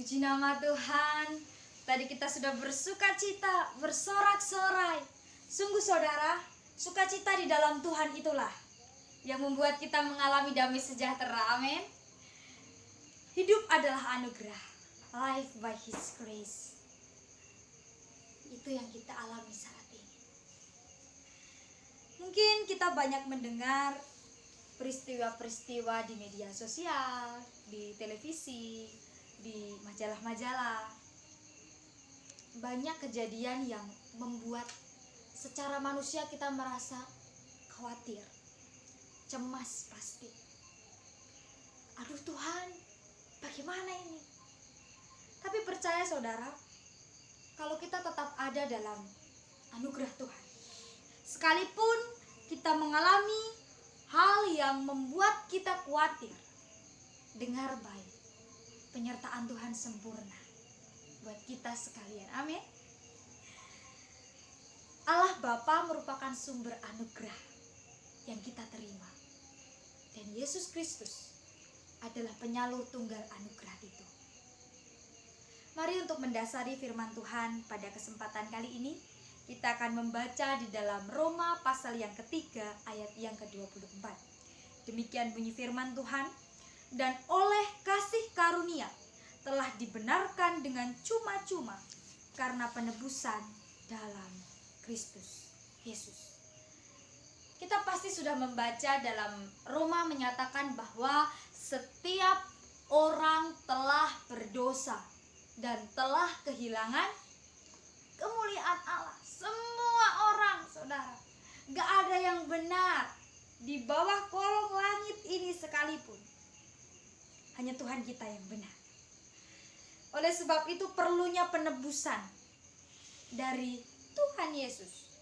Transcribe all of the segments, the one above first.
Puji nama Tuhan. Tadi kita sudah bersuka cita, bersorak-sorai. Sungguh saudara, sukacita di dalam Tuhan itulah yang membuat kita mengalami damai sejahtera. Amin. Hidup adalah anugerah. Life by His grace. Itu yang kita alami saat ini. Mungkin kita banyak mendengar peristiwa-peristiwa di media sosial, di televisi, di majalah-majalah. Banyak kejadian yang membuat secara manusia kita merasa khawatir, cemas pasti. Aduh Tuhan, bagaimana ini? Tapi percaya saudara, kalau kita tetap ada dalam anugerah Tuhan, sekalipun kita mengalami hal yang membuat kita khawatir, dengar baik, penyertaan Tuhan sempurna buat kita sekalian. Amin. Allah Bapa merupakan sumber anugerah yang kita terima, dan Yesus Kristus adalah penyalur tunggal anugerah itu. Mari untuk mendasari firman Tuhan pada kesempatan kali ini, kita akan membaca di dalam Roma pasal yang ketiga ayat yang ke-24. Demikian bunyi firman Tuhan. Dan oleh kasih karunia telah dibenarkan dengan cuma-cuma karena penebusan dalam Kristus Yesus. Kita pasti sudah membaca dalam Roma menyatakan bahwa setiap orang telah berdosa dan telah kehilangan kemuliaan Allah. Semua orang, saudara, gak ada yang benar di bawah kolong langit ini sekalipun. Hanya Tuhan kita yang benar. Oleh sebab itu perlunya penebusan dari Tuhan Yesus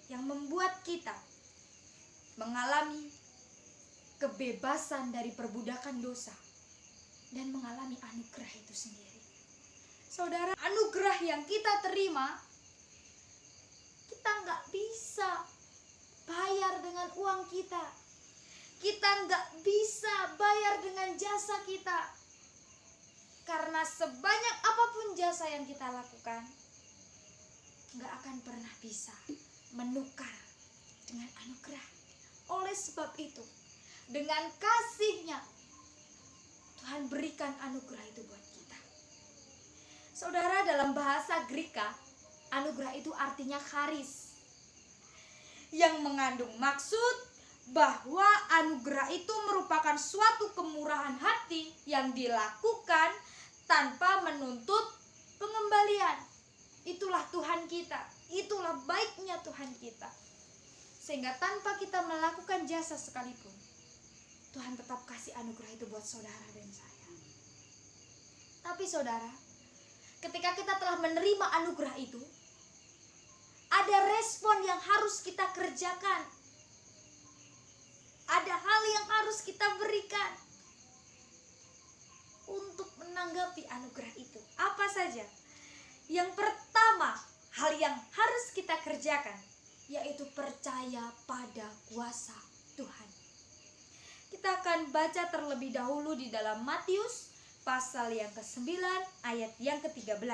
yang membuat kita mengalami kebebasan dari perbudakan dosa dan mengalami anugerah itu sendiri. Saudara, anugerah yang kita terima, kita nggak bisa bayar dengan uang kita. Kita nggak bisa bayar dengan jasa kita. Karena sebanyak apapun jasa yang kita lakukan, nggak akan pernah bisa menukar dengan anugerah. Oleh sebab itu, dengan kasih-Nya, Tuhan berikan anugerah itu buat kita. Saudara, dalam bahasa Greka, anugerah itu artinya charis, yang mengandung maksud bahwa anugerah itu merupakan suatu kemurahan hati yang dilakukan tanpa menuntut pengembalian. Itulah Tuhan kita, itulah baiknya Tuhan kita. Sehingga tanpa kita melakukan jasa sekalipun, Tuhan tetap kasih anugerah itu buat saudara dan saya. Tapi saudara, ketika kita telah menerima anugerah itu, ada respon yang harus kita kerjakan. Ada hal yang harus kita berikan untuk menanggapi anugerah itu. Apa saja? Yang pertama, hal yang harus kita kerjakan yaitu percaya pada kuasa Tuhan. Kita akan baca terlebih dahulu di dalam Matius pasal yang ke-9 ayat yang ke-13.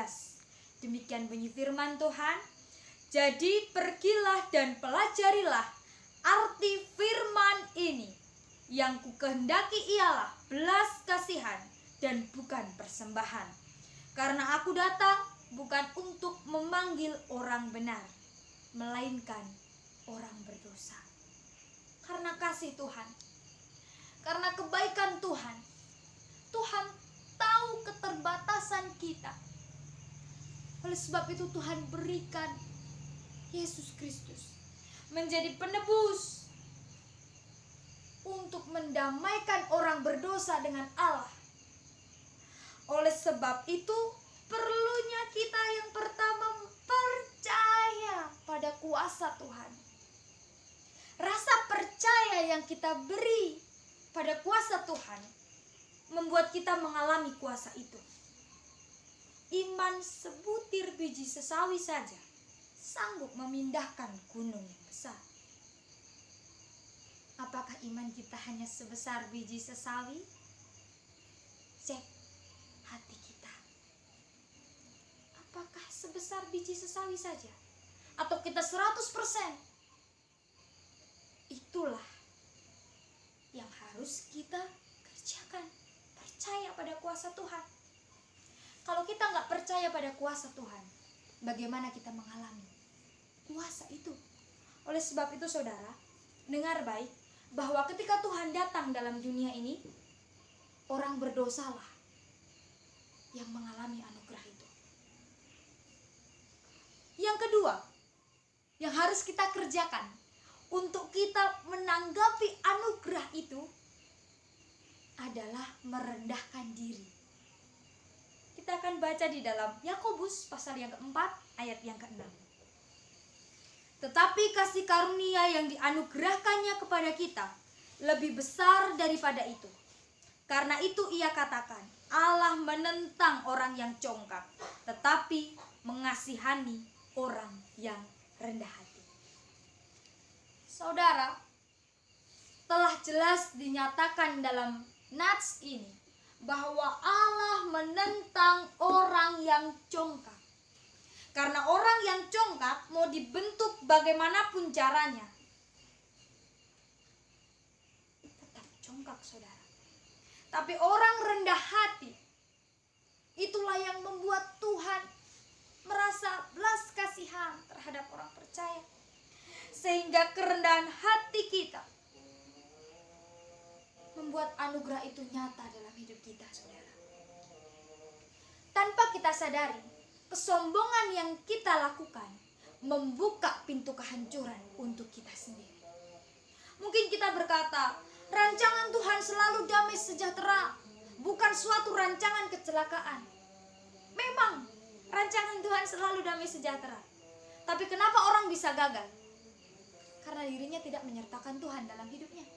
Demikian bunyi firman Tuhan. Jadi pergilah dan pelajarilah arti firman ini, yang kukehendaki ialah belas kasihan dan bukan persembahan. Karena aku datang bukan untuk memanggil orang benar, melainkan orang berdosa. Karena kasih Tuhan, karena kebaikan Tuhan, Tuhan tahu keterbatasan kita. Oleh sebab itu Tuhan berikan Yesus Kristus menjadi penebus untuk mendamaikan orang berdosa dengan Allah. Oleh sebab itu perlunya kita yang pertama percaya pada kuasa Tuhan. Rasa percaya yang kita beri pada kuasa Tuhan membuat kita mengalami kuasa itu. Iman sebutir biji sesawi saja sanggup memindahkan gunung yang besar. Apakah iman kita hanya sebesar biji sesawi? Cek hati kita. sebesar biji sesawi saja, atau kita 100%, itulah yang harus kita kerjakan. Percaya pada kuasa Tuhan. Kalau kita nggak percaya pada kuasa Tuhan, bagaimana kita mengalami kuasa itu? Oleh sebab itu saudara, dengar baik, bahwa ketika Tuhan datang dalam dunia ini, orang berdosalah yang mengalami anugerah itu. Yang kedua, yang harus kita kerjakan untuk kita menanggapi anugerah itu adalah merendahkan diri. Kita akan baca di dalam Yakobus pasal yang keempat ayat yang ke-6. Tetapi kasih karunia yang dianugerahkannya kepada kita lebih besar daripada itu. Karena itu ia katakan, Allah menentang orang yang congkak, tetapi mengasihani orang yang rendah hati. Saudara, telah jelas dinyatakan dalam nats ini bahwa Allah menentang orang yang congkak. Karena orang yang congkak mau dibentuk bagaimanapun caranya, tetap congkak, saudara. Tapi orang rendah hati, itulah yang membuat Tuhan merasa belas kasihan terhadap orang percaya. Sehingga kerendahan hati kita membuat anugerah itu nyata dalam hidup kita, saudara. Tanpa kita sadari, kesombongan yang kita lakukan membuka pintu kehancuran untuk kita sendiri. Mungkin kita berkata, rancangan Tuhan selalu damai sejahtera, bukan suatu rancangan kecelakaan. Memang rancangan Tuhan selalu damai sejahtera. Tapi kenapa orang bisa gagal? Karena dirinya tidak menyertakan Tuhan dalam hidupnya.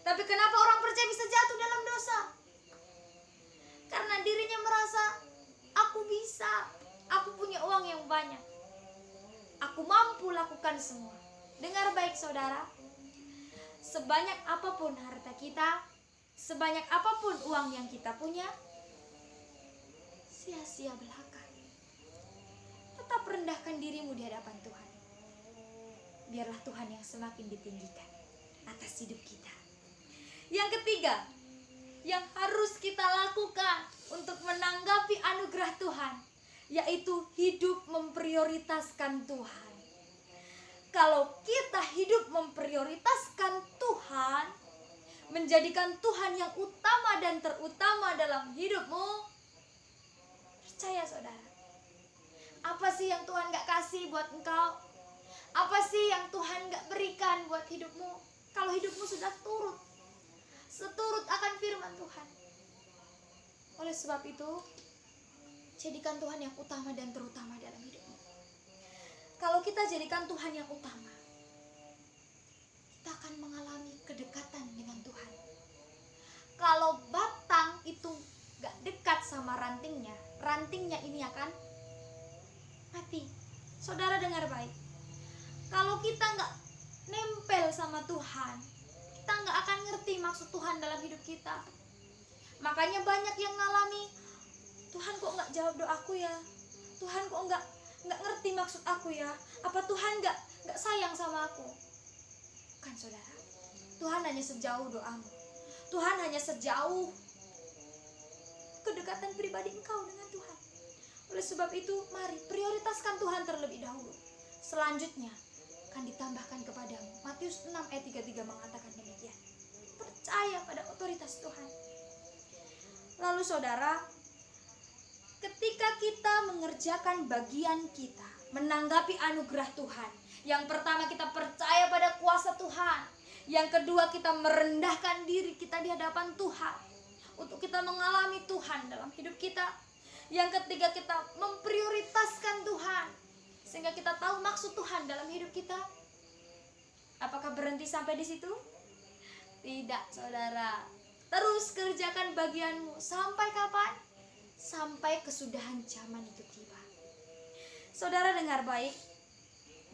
Tapi kenapa orang percaya bisa jatuh dalam dosa? Karena dirinya merasa, aku bisa, aku punya uang yang banyak, aku mampu lakukan semua. Dengar baik saudara, sebanyak apapun harta kita, sebanyak apapun uang yang kita punya, sia-sia belaka. Tetap rendahkan dirimu di hadapan Tuhan. Biarlah Tuhan yang semakin ditinggikan atas hidup kita. Yang ketiga, yang harus kita lakukan untuk menanggapi anugerah Tuhan, yaitu hidup memprioritaskan Tuhan. Kalau kita hidup memprioritaskan Tuhan, menjadikan Tuhan yang utama dan terutama dalam hidupmu, percaya saudara, apa sih yang Tuhan gak kasih buat engkau? Apa sih yang Tuhan gak berikan buat hidupmu? Kalau hidupmu sudah seturut akan firman Tuhan. Oleh sebab itu, jadikan Tuhan yang utama dan terutama dalam hidupmu. Kalau kita jadikan Tuhan yang utama, kita akan mengalami kedekatan dengan Tuhan. Kalau batang itu gak dekat sama rantingnya, rantingnya ini akan mati. Saudara dengar baik, kalau kita gak nempel sama Tuhan, kita gak akan ngerti maksud Tuhan dalam hidup kita. Makanya banyak yang ngalami, Tuhan kok gak jawab doaku ya, Tuhan kok gak ngerti maksud aku ya, apa Tuhan gak sayang sama aku? Bukan saudara, Tuhan hanya sejauh doamu, Tuhan hanya sejauh kedekatan pribadi engkau dengan Tuhan. Oleh sebab itu, mari prioritaskan Tuhan terlebih dahulu. Selanjutnya akan ditambahkan kepadamu. Matius 6 ayat 33 mengatakan demikian. Percaya pada otoritas Tuhan. Lalu saudara, ketika kita mengerjakan bagian kita, menanggapi anugerah Tuhan, yang pertama kita percaya pada kuasa Tuhan, yang kedua kita merendahkan diri kita di hadapan Tuhan untuk kita mengalami Tuhan dalam hidup kita, yang ketiga kita memprioritaskan Tuhan sehingga kita tahu maksud Tuhan dalam hidup kita. Apakah berhenti sampai di situ? Tidak saudara, terus kerjakan bagianmu. Sampai kapan? Sampai kesudahan zaman itu tiba. Saudara dengar baik,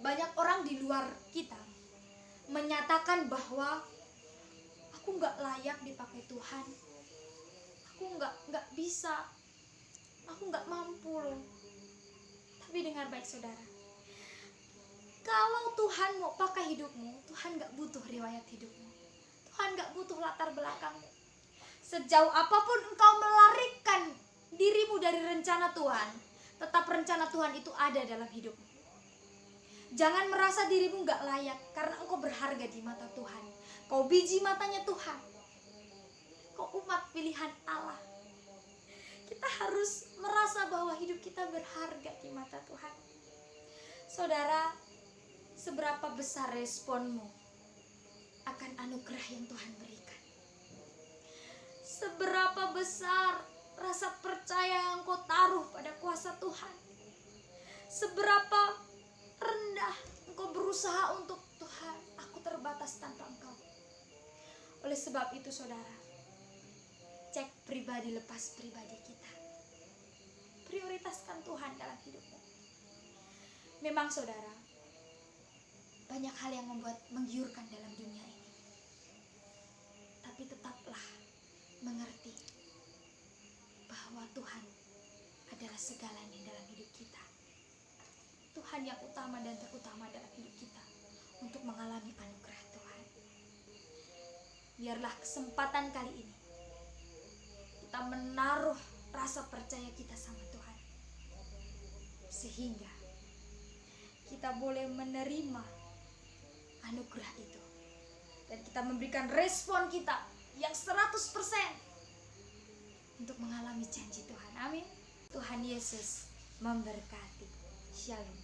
banyak orang di luar kita menyatakan bahwa aku gak layak dipakai Tuhan, aku gak bisa, aku gak mampu loh. Tapi dengar baik saudara, kalau Tuhan mau pakai hidupmu, Tuhan gak butuh riwayat hidupmu, Tuhan gak butuh latar belakangmu. Sejauh apapun engkau melarikan dirimu dari rencana Tuhan, tetap rencana Tuhan itu ada dalam hidupmu. Jangan merasa dirimu gak layak, karena engkau berharga di mata Tuhan. Kau biji matanya Tuhan, kau umat pilihan Allah. Kita harus merasa bahwa hidup kita berharga di mata Tuhan. Saudara, seberapa besar responmu akan anugerah yang Tuhan berikan? Seberapa besar rasa percaya yang kau taruh pada kuasa Tuhan? Seberapa rendah engkau berusaha untuk Tuhan, aku terbatas tanpa engkau. Oleh sebab itu saudara, cek pribadi lepas pribadi kita. Prioritaskan Tuhan dalam hidupmu. Memang saudara, banyak hal yang menggiurkan dalam dunia ini. Tapi tetaplah mengerti bahwa Tuhan adalah segalanya dalam hidup kita. Tuhan yang utama dan terutama dalam hidup kita untuk mengalami anugerah Tuhan. Biarlah kesempatan kali ini kita menaruh rasa percaya kita sama Tuhan, sehingga kita boleh menerima anugerah itu dan kita memberikan respon kita yang 100% untuk mengalami janji Tuhan. Amin. Tuhan Yesus memberkati. Shalom.